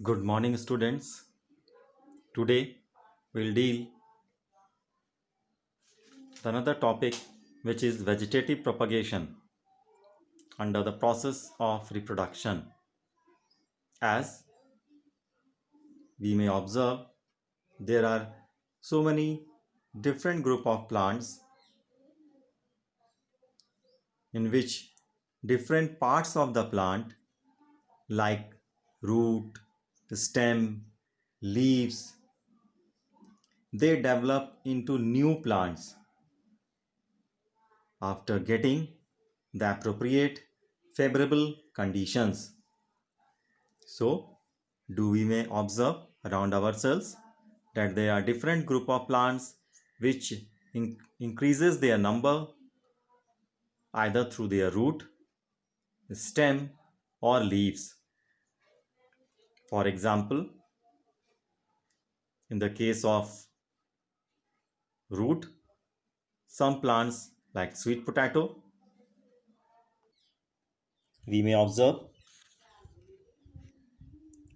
Good morning, students. Today we'll deal with another topic which is vegetative propagation under the process of reproduction. As we may observe, there are so many different group of plants in which different parts of the plant like root, stem, leaves, they develop into new plants after getting the appropriate favorable conditions. So, do we may observe around ourselves that there are different group of plants which increases their number either through their root, stem or leaves. For example, in the case of root, some plants like sweet potato, we may observe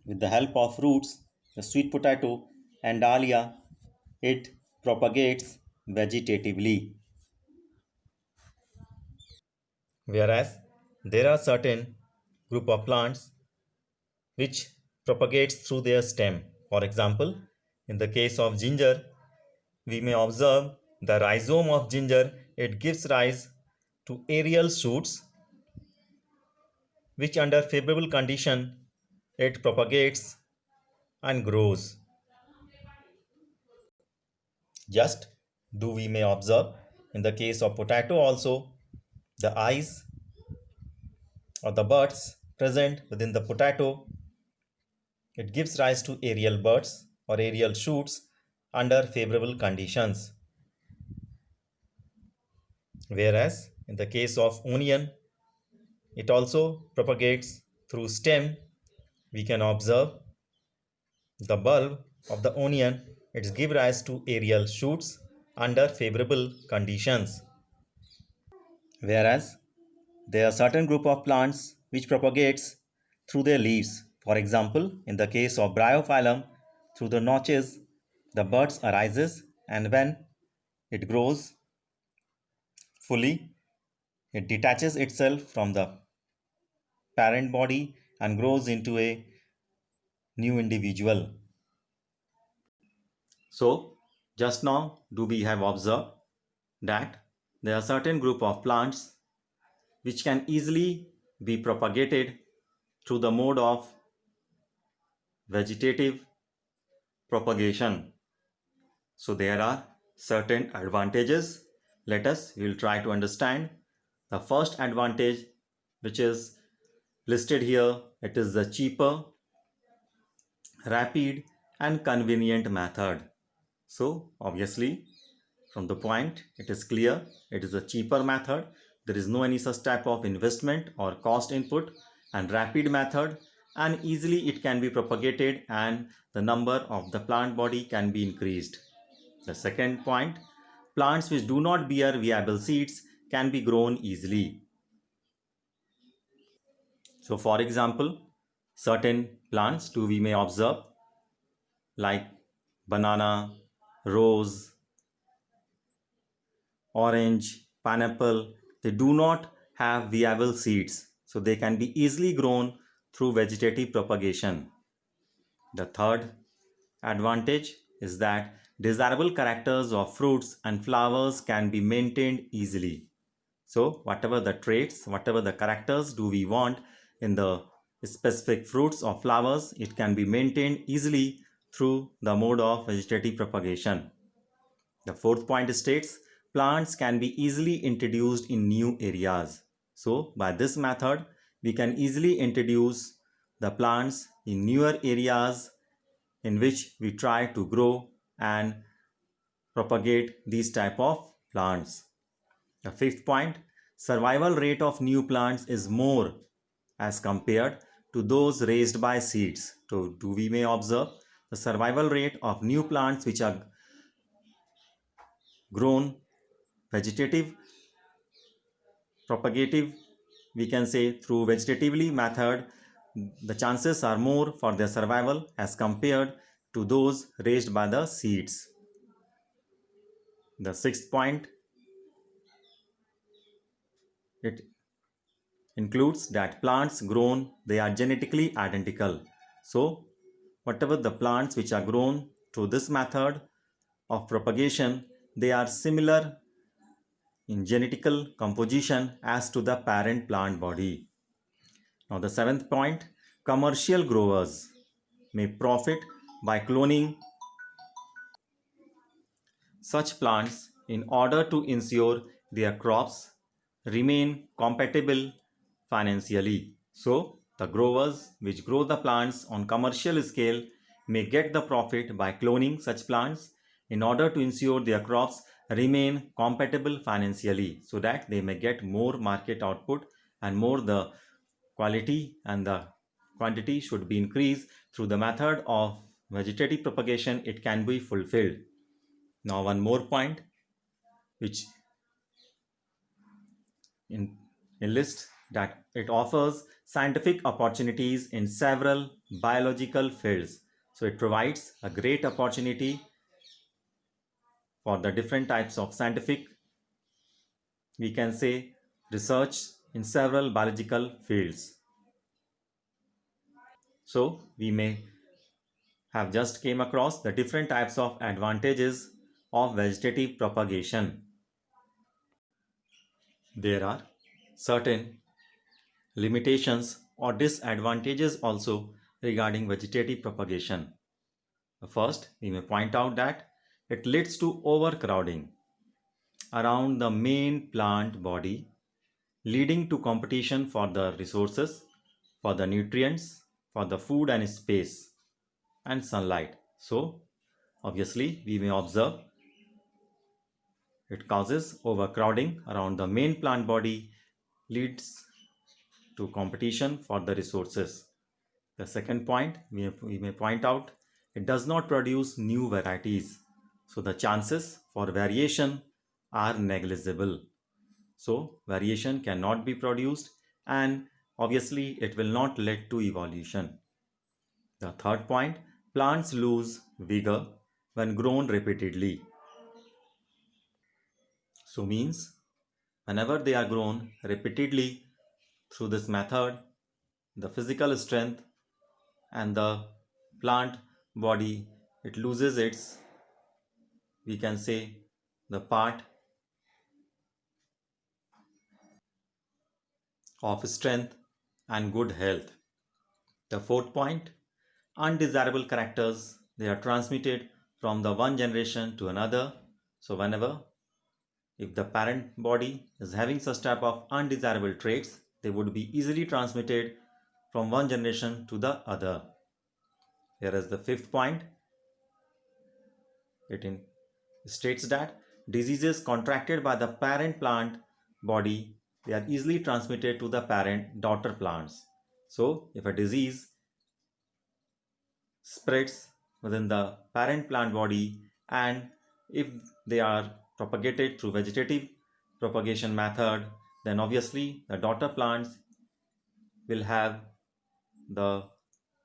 with the help of roots, the sweet potato and dahlia, it propagates vegetatively. Whereas there are certain group of plants which propagates through their stem. For example, in the case of ginger, we may observe the rhizome of ginger, it gives rise to aerial shoots which under favorable condition it propagates and grows. Just do we may observe in the case of potato also the eyes or the buds present within the potato, it gives rise to aerial buds or aerial shoots under favorable conditions. Whereas in the case of onion, it also propagates through stem. We can observe the bulb of the onion, it gives rise to aerial shoots under favorable conditions. Whereas there are certain group of plants which propagates through their leaves. For example, in the case of bryophyllum, through the notches, the buds arises and when it grows fully, it detaches itself from the parent body and grows into a new individual. So, just now do we have observed that there are certain group of plants which can easily be propagated through the mode of vegetative propagation. So there are certain advantages. We will try to understand. The first advantage which is listed here, it is the cheaper, rapid and convenient method. So obviously from the point it is clear it is a cheaper method. There is no any such type of investment or cost input and rapid method, and easily it can be propagated and the number of the plant body can be increased. The second point, plants which do not bear viable seeds can be grown easily. So for example, certain plants too we may observe like banana, rose, orange, pineapple, they do not have viable seeds. So they can be easily grown through vegetative propagation. The third advantage is that desirable characters of fruits and flowers can be maintained easily. So whatever the traits, whatever the characters do we want in the specific fruits or flowers, it can be maintained easily through the mode of vegetative propagation. The fourth point states plants can be easily introduced in new areas. So by this method, we can easily introduce the plants in newer areas in which we try to grow and propagate these type of plants. The fifth point, survival rate of new plants is more as compared to those raised by seeds. So do we may observe the survival rate of new plants which are grown vegetative propagative, we can say through vegetatively method, the chances are more for their survival as compared to those raised by the seeds. The sixth point, it includes that plants grown, they are genetically identical. So whatever the plants which are grown through this method of propagation, they are similar in genetical composition as to the parent plant body. Now the seventh point, commercial growers may profit by cloning such plants in order to ensure their crops remain compatible financially. So, the growers which grow the plants on commercial scale may get the profit by cloning such plants in order to ensure their crops remain compatible financially, so that they may get more market output and more the quality and the quantity should be increased through the method of vegetative propagation. It can be fulfilled. Now one more point which in list, that it offers scientific opportunities in several biological fields. So it provides a great opportunity for the different types of scientific, we can say, research in several biological fields. So we may have just came across the different types of advantages of vegetative propagation. There are certain limitations or disadvantages also regarding vegetative propagation. First, we may point out that it leads to overcrowding around the main plant body, leading to competition for the resources, for the nutrients, for the food and space and sunlight. So, obviously, we may observe it causes overcrowding around the main plant body, leads to competition for the resources. The second point, we may point out, it does not produce new varieties. So the chances for variation are negligible. So variation cannot be produced and obviously it will not lead to evolution. The third point, plants lose vigor when grown repeatedly. So means whenever they are grown repeatedly through this method, the physical strength and the plant body, it loses its, we can say, the part of strength and good health. The fourth point, undesirable characters, they are transmitted from the one generation to another. So whenever if the parent body is having such type of undesirable traits, they would be easily transmitted from one generation to the other. Here is the fifth point. It states that diseases contracted by the parent plant body, they are easily transmitted to the parent daughter plants. So if a disease spreads within the parent plant body and if they are propagated through vegetative propagation method, then obviously the daughter plants will have the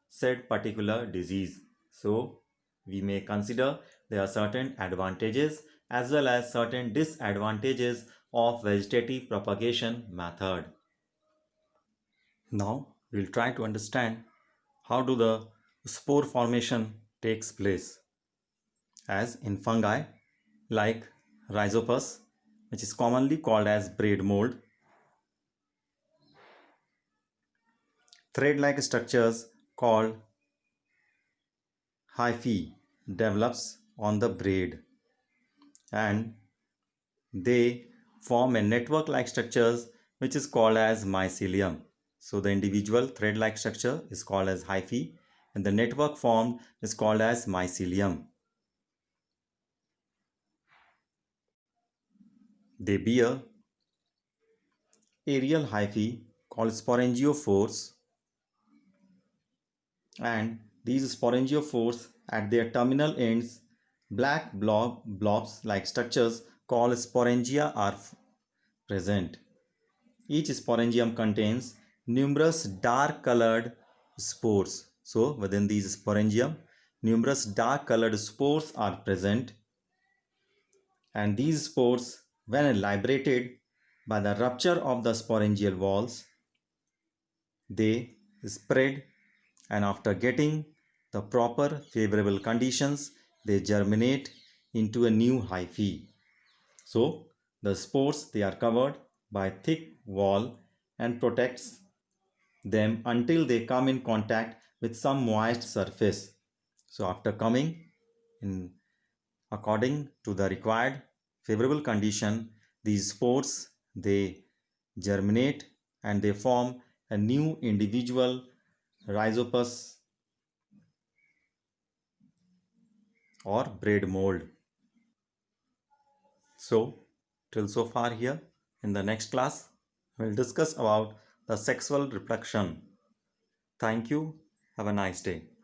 said particular disease. So we may consider there are certain advantages as well as certain disadvantages of vegetative propagation method. Now we'll try to understand how do the spore formation takes place. As in fungi like Rhizopus, which is commonly called as braid mold, thread-like structures called hyphae develops on the braid and they form a network-like structures which is called as mycelium. So the individual thread-like structure is called as hyphae and the network formed is called as mycelium. They bear aerial hyphae called sporangiophores and these sporangiophores at their terminal ends, black blobs like structures called sporangia are present. Each sporangium contains numerous dark colored spores. So within these sporangium, numerous dark colored spores are present, and these spores, when liberated by the rupture of the sporangial walls, they spread, and after getting the proper favorable conditions, they germinate into a new hyphae. So the spores, they are covered by thick wall and protects them until they come in contact with some moist surface. So after coming in according to the required favorable condition, these spores, they germinate and they form a new individual rhizopus or braid mold. So till so far here, in the next class we'll discuss about the sexual reproduction. Thank you. Have a nice day.